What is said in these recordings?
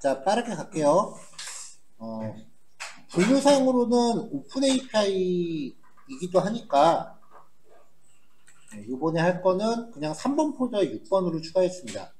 자, 빠르게 갈게요. 어, 분류상으로는 오픈 API이기도 하니까 이번에 할 거는 그냥 3번 폴더에 6번으로 추가했습니다.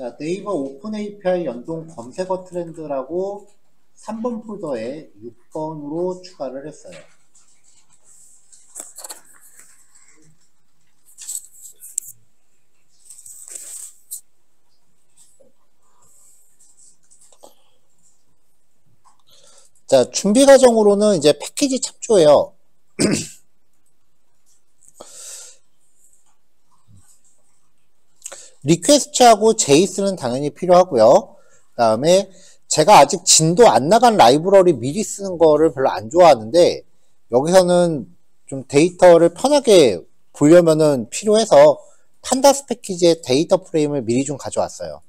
자, 네이버 오픈 API 연동 검색어 트렌드라고 3번 폴더에 6번으로 추가를 했어요. 자, 준비 과정으로는 이제 패키지 참조예요. 리퀘스트하고 제이스는 당연히 필요하고요. 그 다음에 제가 아직 진도 안 나간 라이브러리 미리 쓰는 거를 별로 안 좋아하는데 여기서는 좀 데이터를 편하게 보려면은 필요해서 판다스 패키지의 데이터 프레임을 미리 좀 가져왔어요.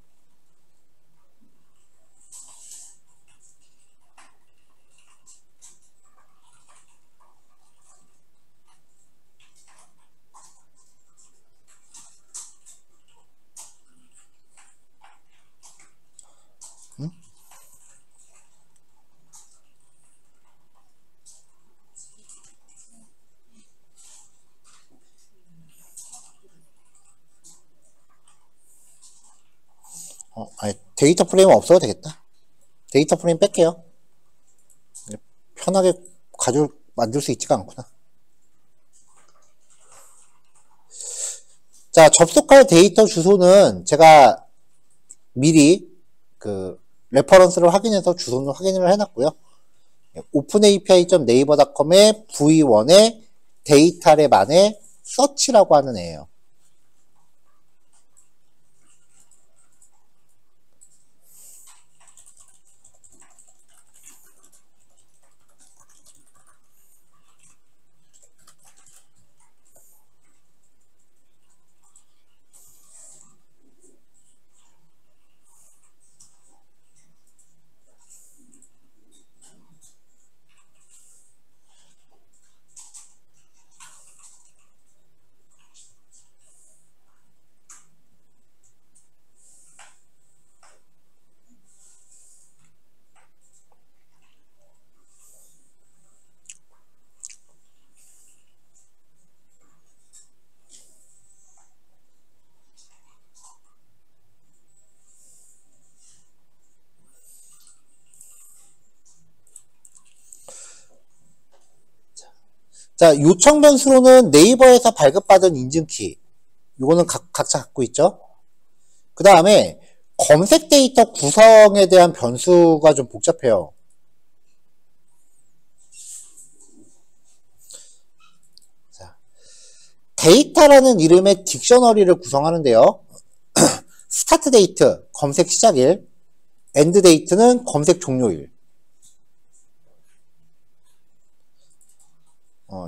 아니, 데이터 프레임 없어도 되겠다. 데이터 프레임 뺄게요. 편하게 만들 수 있지가 않구나. 자, 접속할 데이터 주소는 제가 미리 그 레퍼런스를 확인해서 주소는 확인을 해놨고요. openAPI.naver.com의 v1의 데이터랩 안에 서치라고 하는 애예요. 자, 요청 변수로는 네이버에서 발급받은 인증키. 요거는 각자 갖고 있죠. 그 다음에 검색 데이터 구성에 대한 변수가 좀 복잡해요. 자, 데이터라는 이름의 딕셔너리를 구성하는데요. 스타트 데이트, 검색 시작일, 엔드 데이트는 검색 종료일.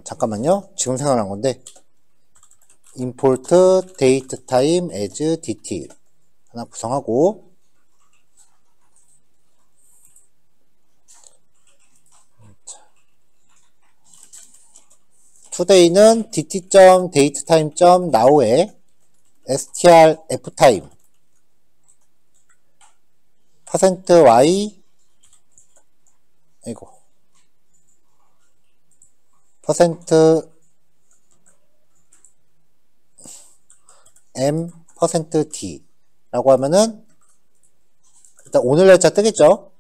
잠깐만요. 지금 생각난 건데 import datetime as dt 하나 구성하고 today는 dt.datetime.now에 strftime %y 이거 %m%d 라고 하면은 일단 오늘 날짜 뜨겠죠.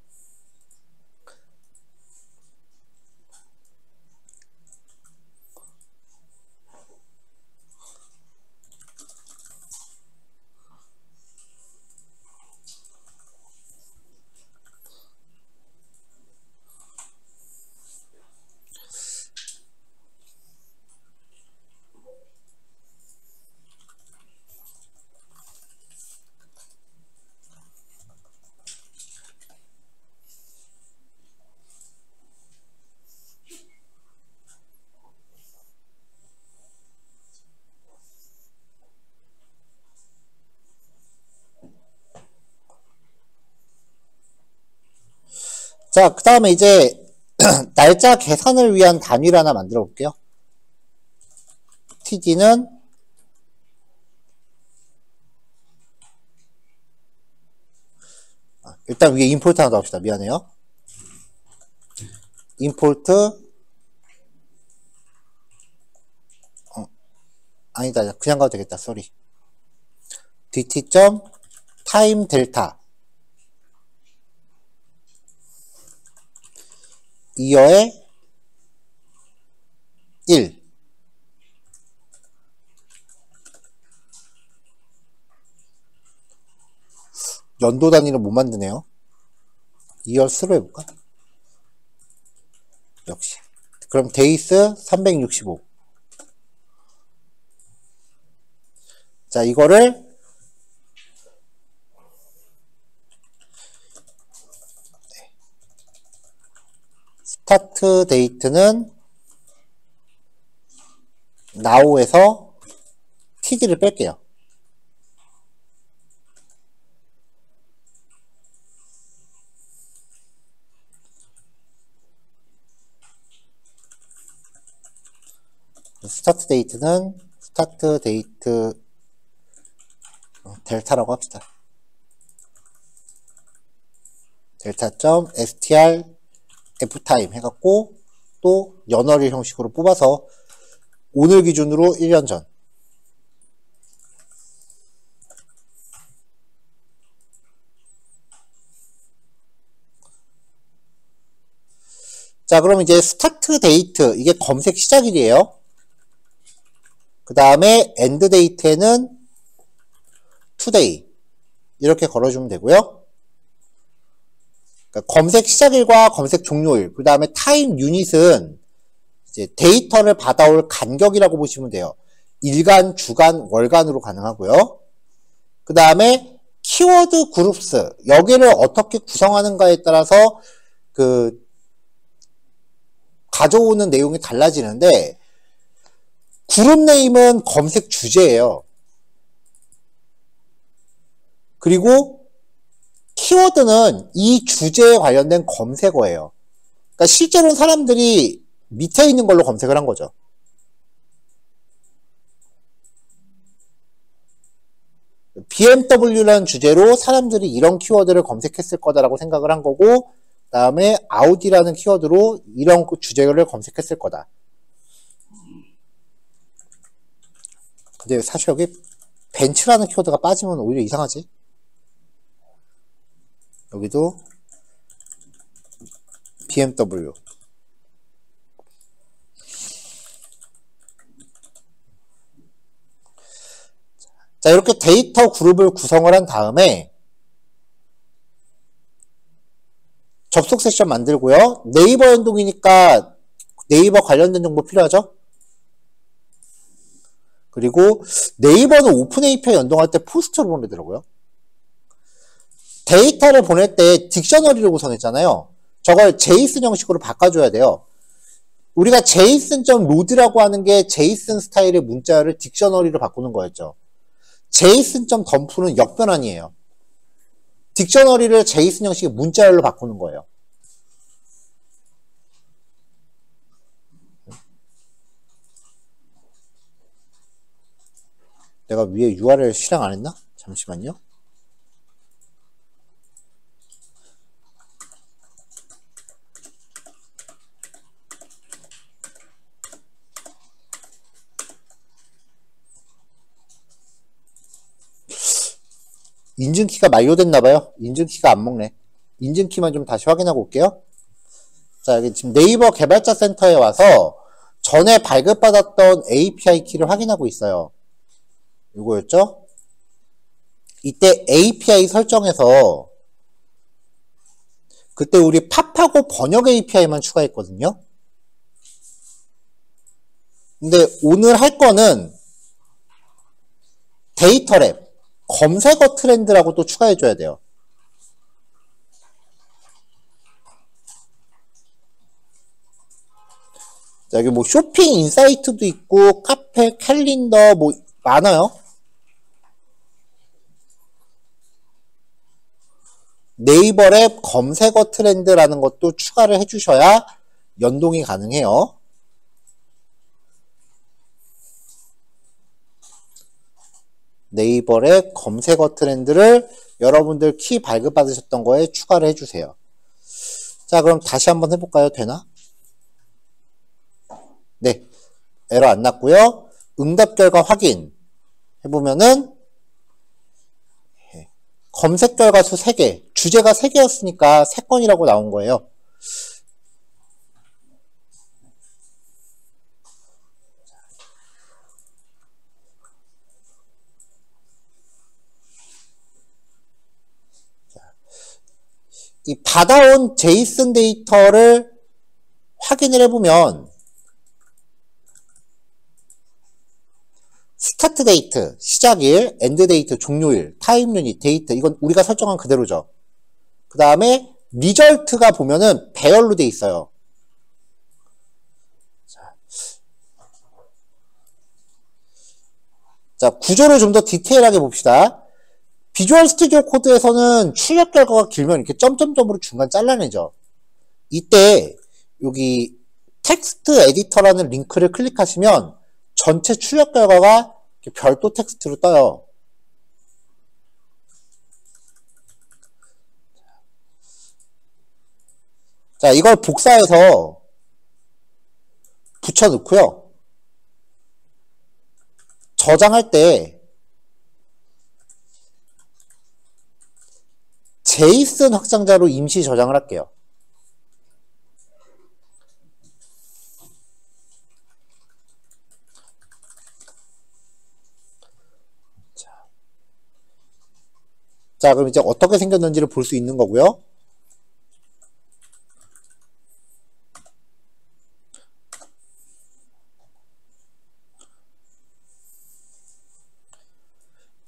자, 그 다음에 이제 날짜 계산을 위한 단위를 하나 만들어 볼게요. td는 일단 위에 임포트 하나 넣읍시다. 미안해요. 임포트 아니다. 그냥 가도 되겠다. 쏘리. dt.time 델타 이어의 1 연도 단위를 못 만드네요. 2열3로 해볼까? 역시. 그럼 데이스 365. 자, 이거를 스타트 데이트는 now에서 td를 뺄게요. 스타트 데이트는 스타트 데이트 델타라고 합시다. 델타.str f타임 해갖고 또 연월일 형식으로 뽑아서 오늘 기준으로 1년 전. 자, 그럼 이제 스타트 데이트 이게 검색 시작일이에요. 그 다음에 엔드 데이트에는 today 이렇게 걸어주면 되고요. 그러니까 검색 시작일과 검색 종료일, 그 다음에 타임 유닛은 이제 데이터를 받아올 간격이라고 보시면 돼요. 일간, 주간, 월간으로 가능하고요. 그 다음에 키워드 그룹스 여기를 어떻게 구성하는가에 따라서 그 가져오는 내용이 달라지는데 그룹 네임은 검색 주제예요. 그리고 키워드는 이 주제에 관련된 검색어예요. 그러니까 실제로는 사람들이 밑에 있는 걸로 검색을 한 거죠. BMW라는 주제로 사람들이 이런 키워드를 검색했을 거다라고 생각을 한 거고, 그 다음에 아우디라는 키워드로 이런 주제를 검색했을 거다. 근데 사실 여기 벤츠라는 키워드가 빠지면 오히려 이상하지? 여기도 BMW. 자, 이렇게 데이터 그룹을 구성을 한 다음에 접속 세션 만들고요. 네이버 연동이니까 네이버 관련된 정보 필요하죠? 그리고 네이버는 오픈 API 연동할 때 포스트로 보내더라고요. 데이터를 보낼 때 딕셔너리를 구성했잖아요. 저걸 제이슨 형식으로 바꿔줘야 돼요. 우리가 json.load라고 하는 게 제이슨 스타일의 문자를 딕셔너리로 바꾸는 거였죠. json.dump는 역변환이에요. 딕셔너리를 제이슨 형식의 문자열로 바꾸는 거예요. 내가 위에 URL 실행 안 했나? 잠시만요. 인증키가 만료됐나봐요. 인증키가 안 먹네. 인증키만 좀 다시 확인하고 올게요. 자, 여기 지금 네이버 개발자 센터에 와서 전에 발급받았던 API 키를 확인하고 있어요. 이거였죠? 이때 API 설정에서 그때 우리 팝하고 번역 API만 추가했거든요. 근데 오늘 할 거는 데이터랩 검색어 트렌드라고 또 추가해줘야 돼요. 자, 여기 뭐 쇼핑 인사이트도 있고 카페, 캘린더 뭐 많아요. 네이버 랩 검색어 트렌드라는 것도 추가를 해주셔야 연동이 가능해요. 네이버 랩 검색어 트렌드를 여러분들 키 발급받으셨던 거에 추가를 해주세요. 자, 그럼 다시 한번 해볼까요? 되나? 네. 에러 안 났고요. 응답 결과 확인 해보면은 검색 결과 수 3개, 주제가 3개였으니까 3건이라고 나온 거예요. 이 받아온 제이슨 데이터를 확인을 해보면 스타트 데이트, 시작일, 엔드 데이트, 종료일, 타임 유닛, 데이트, 이건 우리가 설정한 그대로죠. 그 다음에 리절트가 보면은 배열로 돼 있어요. 자, 구조를 좀 더 디테일하게 봅시다. 비주얼 스튜디오 코드에서는 출력 결과가 길면 이렇게 점점점으로 중간 잘라내죠. 이때 여기 텍스트 에디터라는 링크를 클릭하시면 전체 출력 결과가 별도 텍스트로 떠요. 자, 이걸 복사해서 붙여 넣고요. 저장할 때 제이슨 확장자로 임시 저장을 할게요. 자, 그럼 이제 어떻게 생겼는지를 볼 수 있는 거고요.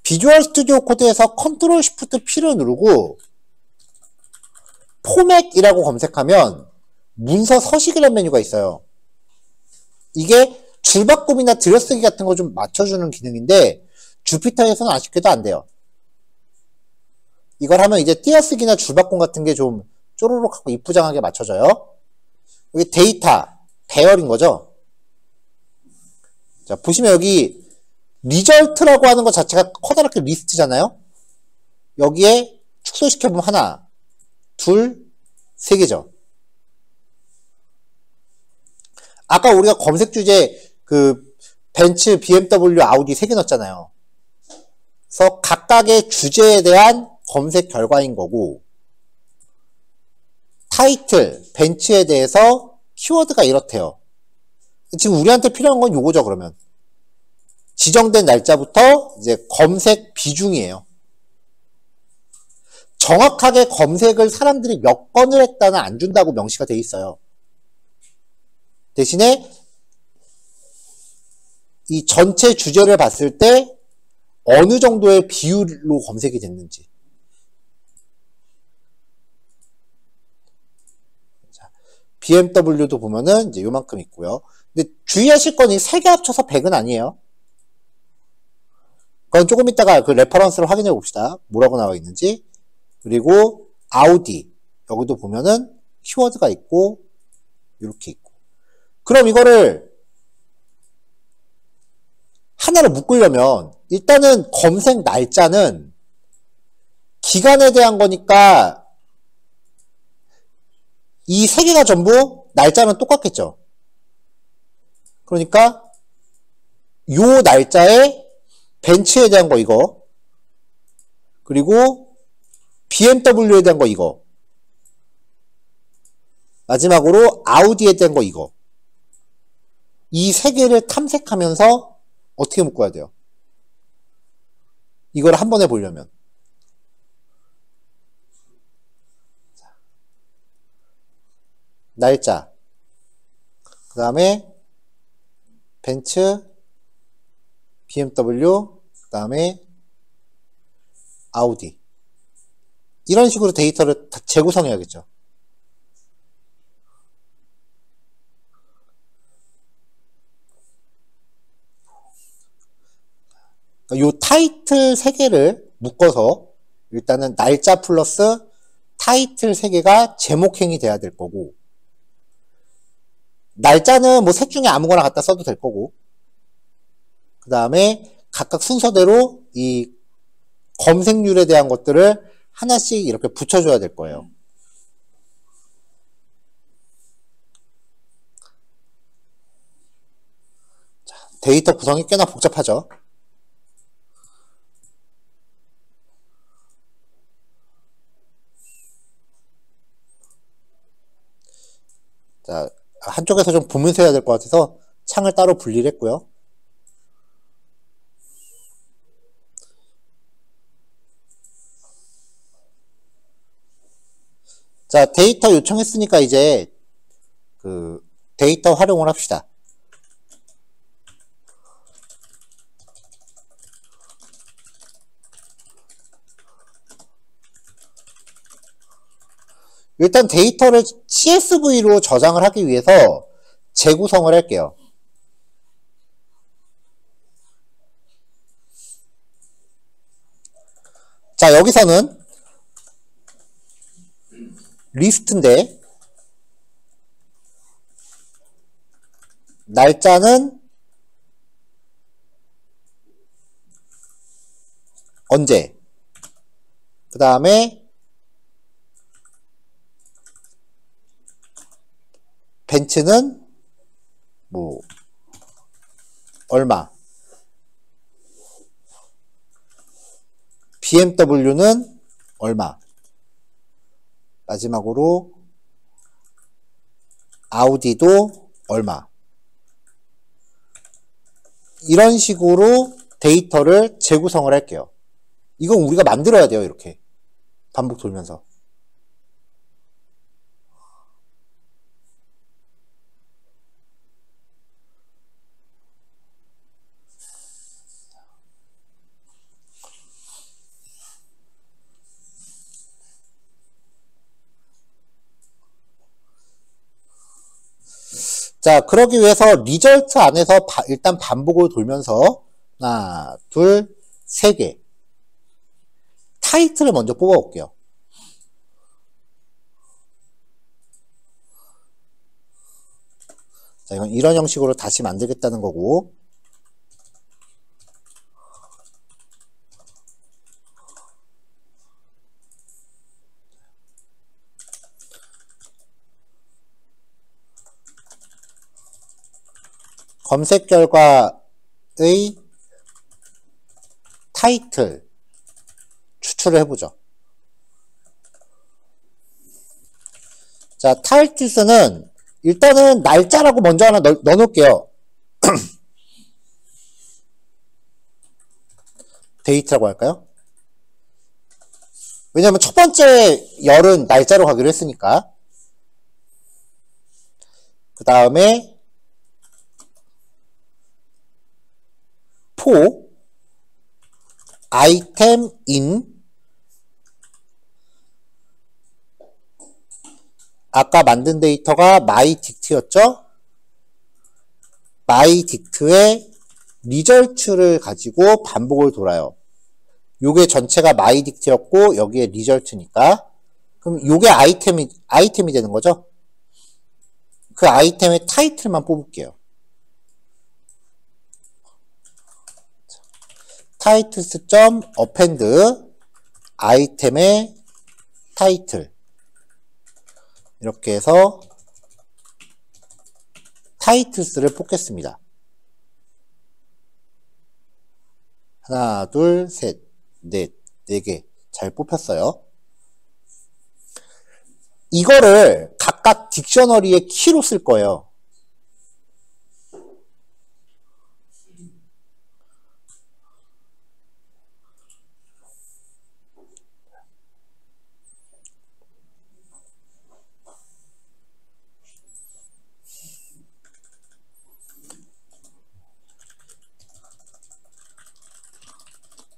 비주얼 스튜디오 코드에서 컨트롤 시프트 P를 누르고 포맷이라고 검색하면 문서 서식이라는 메뉴가 있어요. 이게 줄바꿈이나 들여쓰기 같은 거 좀 맞춰주는 기능인데 주피터에서는 아쉽게도 안 돼요. 이걸 하면 이제 띄어쓰기나 줄바꿈 같은 게 좀 쪼로록 하고 이쁘장하게 맞춰져요. 여기 데이터, 배열인 거죠. 자, 보시면 여기 리절트라고 하는 것 자체가 커다랗게 리스트잖아요. 여기에 축소시켜보면 하나, 둘, 3개죠. 아까 우리가 검색 주제 벤츠, BMW, 아우디 3개 넣었잖아요. 그래서 각각의 주제에 대한 검색 결과인 거고, 타이틀, 벤츠에 대해서 키워드가 이렇대요. 지금 우리한테 필요한 건 요거죠, 그러면. 지정된 날짜부터 이제 검색 비중이에요. 정확하게 검색을 사람들이 몇 건을 했다는 안 준다고 명시가 돼 있어요. 대신에 이 전체 주제를 봤을 때 어느 정도의 비율로 검색이 됐는지. 자, BMW도 보면은 이제 요만큼 있고요. 근데 주의하실 건 이 3개 합쳐서 100은 아니에요. 그건 조금 이따가 그 레퍼런스를 확인해 봅시다. 뭐라고 나와 있는지. 그리고 아우디 여기도 보면은 키워드가 있고 이렇게 있고. 그럼 이거를 하나로 묶으려면 일단은 검색 날짜는 기간에 대한 거니까 이 3개가 전부 날짜는 똑같겠죠. 그러니까 요 날짜에 벤츠에 대한 거 이거, 그리고 BMW에 대한 거 이거, 마지막으로 아우디에 대한 거 이거. 이 3개를 탐색하면서 어떻게 묶어야 돼요? 이걸 한 번에 보려면. 날짜, 그 다음에 벤츠, BMW, 그 다음에 아우디. 이런 식으로 데이터를 다 재구성해야겠죠. 요 타이틀 3개를 묶어서 일단은 날짜 플러스 타이틀 3개가 제목행이 돼야 될 거고, 날짜는 뭐 셋 중에 아무거나 갖다 써도 될 거고, 그 다음에 각각 순서대로 이 검색률에 대한 것들을 하나씩 이렇게 붙여줘야 될 거예요. 자, 데이터 구성이 꽤나 복잡하죠. 자, 한쪽에서 좀 보면서 해야 될 것 같아서 창을 따로 분리를 했고요. 자, 데이터 요청했으니까 이제 그 데이터 활용을 합시다. 일단 데이터를 CSV로 저장을 하기 위해서 재구성을 할게요. 자, 여기서는 리스트인데 날짜는 언제, 그 다음에 벤츠는 뭐 얼마, BMW는 얼마, 마지막으로 아우디도 얼마. 이런 식으로 데이터를 재구성을 할게요. 이건 우리가 만들어야 돼요. 이렇게 반복 돌면서. 자, 그러기 위해서 리절트 안에서 일단 반복을 돌면서 하나, 둘, 세 개 타이틀을 먼저 뽑아볼게요. 자, 이건 이런 형식으로 다시 만들겠다는 거고, 검색 결과의 타이틀 추출을 해보죠. 자, 타이틀스는 일단은 날짜라고 먼저 하나 넣어놓을게요. 데이트라고 할까요? 왜냐면 첫 번째 열은 날짜로 가기로 했으니까. 그 다음에 포 아이템 인 아까 만든 데이터가 myDict였죠? myDict의 리절트를 가지고 반복을 돌아요. 요게 전체가 myDict였고 여기에 리절트니까 그럼 요게 아이템이 되는 거죠? 그 아이템의 타이틀만 뽑을게요. titles.append 아이템의 타이틀 이렇게 해서 타이틀스를 뽑겠습니다. 하나, 둘, 셋, 넷, 네 개 잘 뽑혔어요. 이거를 각각 딕셔너리의 키로 쓸 거예요.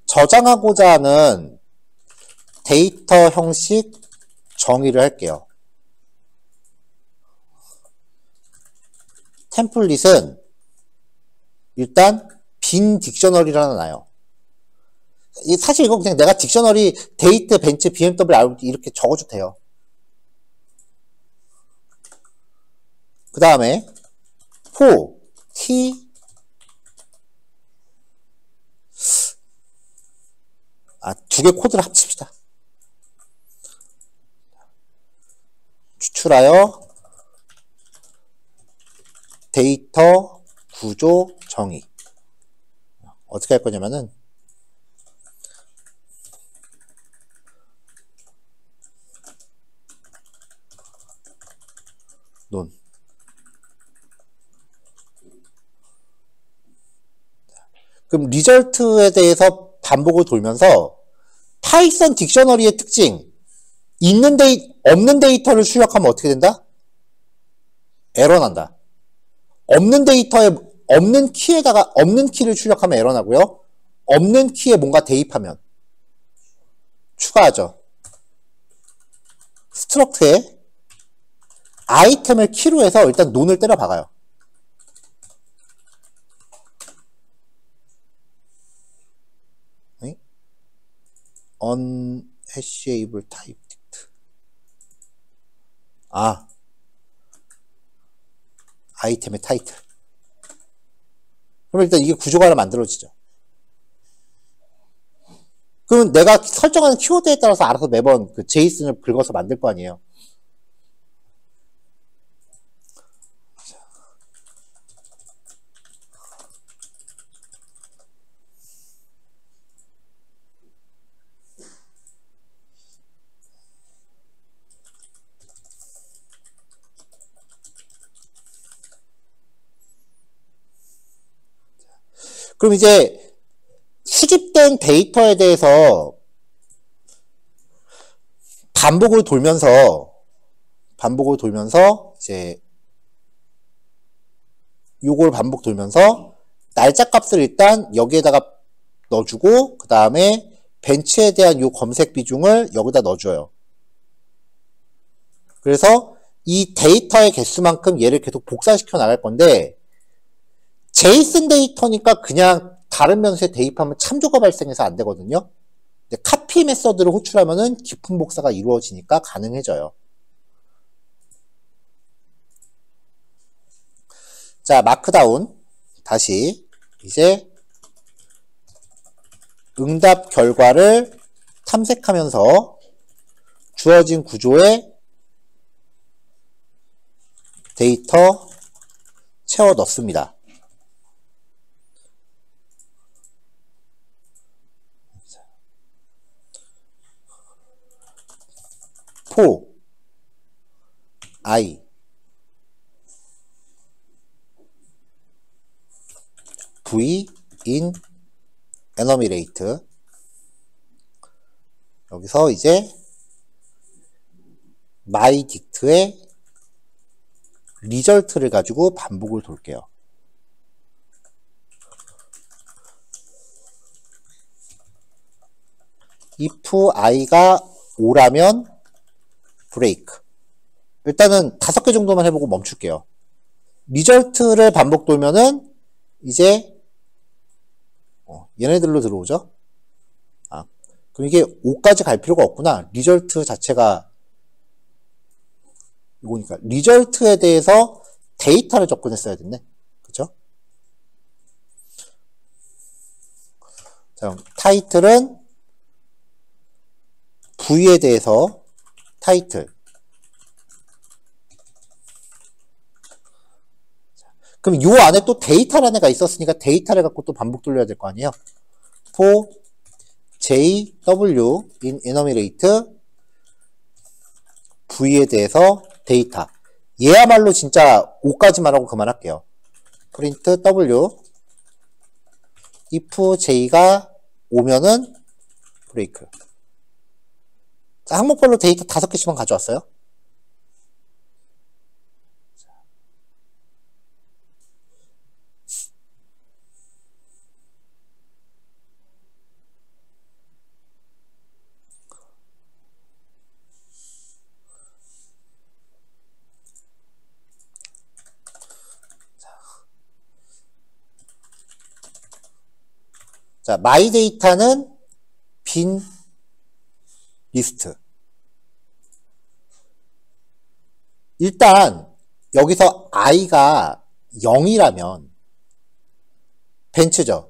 저장하고자 하는 데이터 형식 정의를 할게요. 템플릿은 일단 빈 딕셔너리를 하나 놔요. 사실 이거 그냥 내가 딕셔너리 데이트 벤츠 BMW RBT 이렇게 적어도 돼요. 그 다음에 for t 두 개 코드를 합칩시다. 추출하여 데이터 구조 정의. 어떻게 할 거냐면은 논 그럼 리절트에 대해서 반복을 돌면서 파이썬 딕셔너리의 특징 없는 데이터를 출력하면 어떻게 된다? 에러 난다. 없는 데이터에 없는 키에다가 없는 키를 출력하면 에러 나고요. 없는 키에 뭔가 대입하면 추가하죠. 스트럭트에 아이템을 키로 해서 일단 논을 때려 박아요. unhashable type dict. 아이템의 타이틀. 그럼 일단 이게 구조가 하나 만들어지죠. 그럼 내가 설정하는 키워드에 따라서 알아서 매번 그 제이슨을 긁어서 만들 거 아니에요. 그럼 이제 수집된 데이터에 대해서 반복을 돌면서 이제 요걸 반복 돌면서 날짜 값을 일단 여기에다가 넣어주고 그 다음에 벤츠에 대한 요 검색 비중을 여기다 넣어줘요. 그래서 이 데이터의 개수만큼 얘를 계속 복사시켜 나갈 건데 제이슨 데이터니까 그냥 다른 변수에 대입하면 참조가 발생해서 안 되거든요. 근데 카피 메서드를 호출하면은 깊은 복사가 이루어지니까 가능해져요. 자, 마크다운. 다시 이제 응답 결과를 탐색하면서 주어진 구조에 데이터 채워 넣습니다. for I v in enumerate 여기서 이제 my dict의 리절트를 가지고 반복을 돌게요. if i가 5라면 브레이크. 일단은 5개 정도만 해보고 멈출게요. 리절트를 반복 돌면은 이제 얘네들로 들어오죠. 그럼 이게 5까지 갈 필요가 없구나. 리절트 자체가 이거니까 리절트에 대해서 데이터를 접근했어야 됐네. 그쵸? 자, 타이틀은 V에 대해서 타이틀. 그럼 요 안에 또 데이터라는 애가 있었으니까 데이터를 갖고 또 반복 돌려야 될 거 아니에요. for jw in enumerate v에 대해서 데이터. 얘야말로 진짜 5까지만 하고 그만할게요. print w if j가 오면은 브레이크. 자, 항목별로 데이터 5개씩만 가져왔어요. 자, 마이 데이터는 빈 리스트. 일단 여기서 i가 0이라면 벤츠죠.